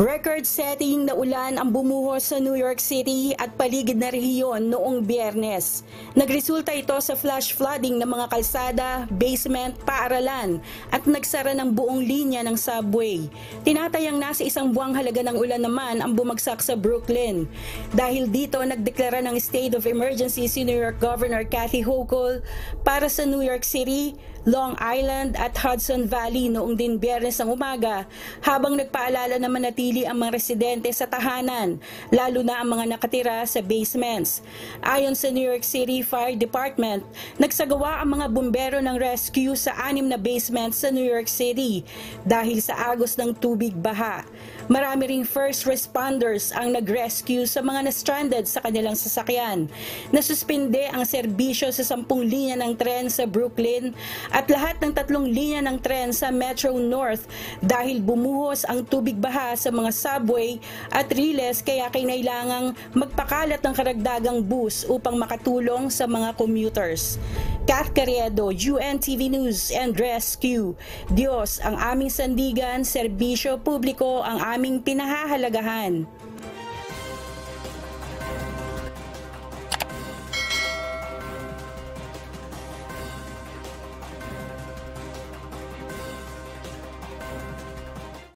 Record-setting na ulan ang bumuhos sa New York City at paligid na rehiyon noong Biyernes. Nagresulta ito sa flash flooding ng mga kalsada, basement, paaralan at nagsara ng buong linya ng subway. Tinatayang nasa 1 buwang halaga ng ulan naman ang bumagsak sa Brooklyn. Dahil dito, nagdeklara ng state of emergency si New York Governor Kathy Hochul para sa New York City, Long Island at Hudson Valley noong din Biyernes ng umaga, habang nagpaalala na manatili ang mga residente sa tahanan, lalo na ang mga nakatira sa basements. Ayon sa New York City Fire Department, nagsagawa ang mga bumbero ng rescue sa 6 na basements sa New York City dahil sa agos ng tubig baha. Marami ring first responders ang nag-rescue sa mga na-stranded sa kanilang sasakyan. Nasuspinde ang serbisyo sa 10 linya ng tren sa Brooklyn at lahat ng 3 linya ng tren sa Metro North dahil bumuhos ang tubig baha sa mga subway at riles, kaya kailangang magpakalat ng karagdagang bus upang makatulong sa mga commuters. Kath Carriedo, UNTV News and Rescue. Diyos ang aming sandigan, serbisyo publiko ang aming pinahahalagahan.